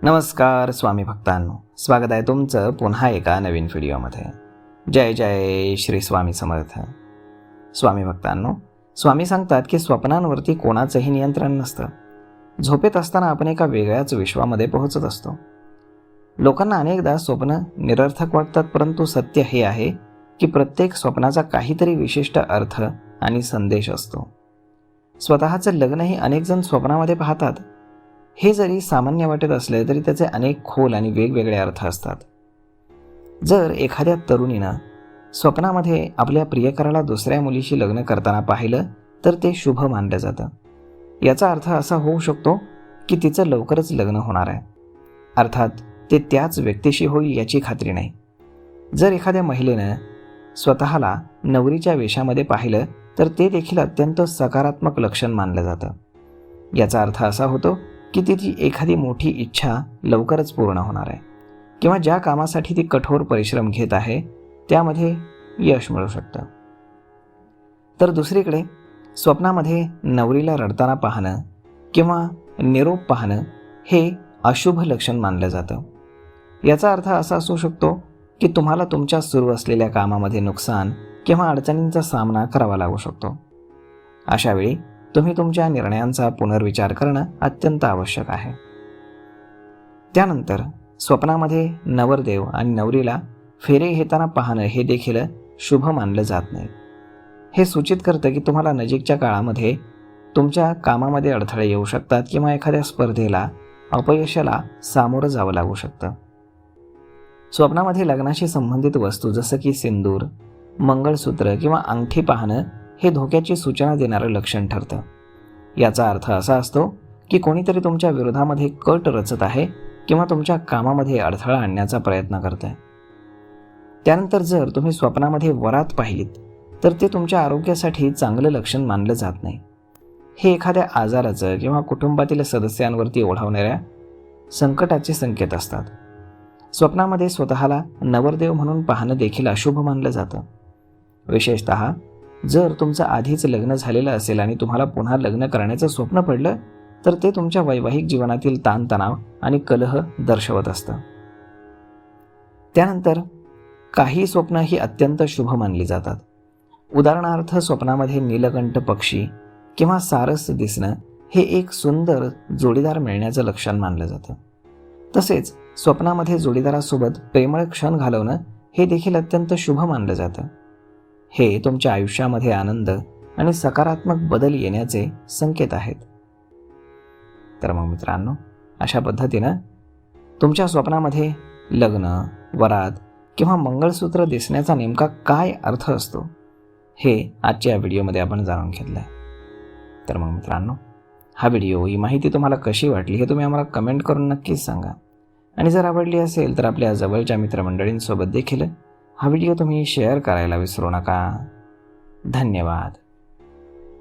नमस्कार स्वामी भक्तांनो, स्वागत आहे तुमचं पुन्हा एका नवीन व्हिडिओमध्ये. जय जय श्री स्वामी समर्थ. स्वामी भक्तांनो, स्वामी सांगतात की स्वप्नांवरती कोणाचंही नियंत्रण नसतं. झोपेत असताना आपण एका वेगळ्याच विश्वामध्ये पोहोचत असतो. लोकांना अनेकदा स्वप्न निरर्थक वाटतात, परंतु सत्य हे आहे की प्रत्येक स्वप्नाचा काहीतरी विशिष्ट अर्थ आणि संदेश असतो. स्वतःचं लग्नही अनेक जण स्वप्नामध्ये पाहतात. हे जरी सामान्य वाटत असले तरी त्याचे अनेक खोल आणि वेगवेगळे अर्थ असतात. जर एखाद्या तरुणीनं स्वप्नामध्ये आपल्या प्रियकराला दुसऱ्या मुलीशी लग्न करताना पाहिलं तर ते शुभ मानलं जातं. याचा अर्थ असा होऊ शकतो की तिचं लवकरच लग्न होणार आहे. अर्थात ते त्याच व्यक्तीशी होईल याची खात्री नाही. जर एखाद्या महिलेनं स्वतःला नवरीच्या वेशामध्ये पाहिलं तर ते देखील अत्यंत सकारात्मक लक्षण मानलं जातं. याचा अर्थ असा होतो की तिची एखादी मोठी इच्छा लवकरच पूर्ण होणार आहे किंवा ज्या कामासाठी ती कठोर परिश्रम घेत आहे त्यामध्ये यश मिळू शकतं. तर दुसरीकडे स्वप्नामध्ये नवरीला रडताना पाहणं किंवा निरोप पाहणं हे अशुभ लक्षण मानलं जातं. याचा अर्थ असा असू शकतो की तुम्हाला तुमच्या सुरू असलेल्या कामामध्ये नुकसान किंवा अडचणींचा सामना करावा लागू शकतो. अशावेळी तुम्ही तुमच्या निर्णयांचा पुनर्विचार करणं अत्यंत आवश्यक आहे. त्यानंतर स्वप्नामध्ये नवरदेव आणि नवरीला फेरे घेताना पाहणं हे देखील शुभ मानलं जात नाही. हे सूचित करतं की तुम्हाला नजीकच्या काळामध्ये तुमच्या कामामध्ये अडथळे येऊ शकतात किंवा एखाद्या स्पर्धेला अपयशाला सामोरं जावं लागू शकतं. स्वप्नामध्ये लग्नाशी संबंधित वस्तू जसं की सिंदूर, मंगळसूत्र किंवा अंगठी पाहणं हे धोक्याची सूचना देणारं लक्षण ठरतं. याचा अर्थ असा असतो की कोणीतरी तुमच्या विरोधामध्ये कट रचत आहे किंवा तुमच्या कामामध्ये अडथळा आणण्याचा प्रयत्न करत आहे. त्यानंतर जर तुम्ही स्वप्नामध्ये वरात पाहिलीत तर ते तुमच्या आरोग्यासाठी चांगलं लक्षण मानलं जात नाही. हे एखाद्या आजाराचं किंवा कुटुंबातील सदस्यांवरती ओढावणाऱ्या संकटाचे संकेत असतात. स्वप्नामध्ये स्वतःला नवरदेव म्हणून पाहणं देखील अशुभ मानलं जातं. विशेषतः जर तुमचं आधीच लग्न झालेलं असेल आणि तुम्हाला पुन्हा लग्न करण्याचं स्वप्न पडलं तर ते तुमच्या वैवाहिक जीवनातील ताणतणाव आणि कलह दर्शवत असतं. त्यानंतर काही स्वप्न ही अत्यंत शुभ मानली जातात. उदाहरणार्थ स्वप्नामध्ये नीलकंठ पक्षी किंवा सारस दिसणं हे एक सुंदर जोडीदार मिळण्याचं लक्षण मानलं जातं. तसेच स्वप्नामध्ये जोडीदारासोबत प्रेमळ क्षण घालवणं हे देखील अत्यंत शुभ मानलं जातं. हे तुमच्या आयुष्यामध्ये आनंद आणि सकारात्मक बदल येण्याचे संकेत आहेत. तर मग मित्रांनो, अशा पद्धतीनं तुमच्या स्वप्नामध्ये लग्न, वरात किंवा मंगळसूत्र दिसण्याचा नेमका काय अर्थ असतो हे आजच्या या व्हिडिओमध्ये आपण जाणून घेतलं आहे. तर मग मित्रांनो, हा व्हिडिओ, ही माहिती तुम्हाला कशी वाटली हे तुम्ही आम्हाला कमेंट करून नक्कीच सांगा. आणि जर आवडली असेल तर आपल्या जवळच्या मित्रमंडळींसोबत देखील हा व्हिडिओ तुम्ही शेअर करायला विसरू नका. धन्यवाद.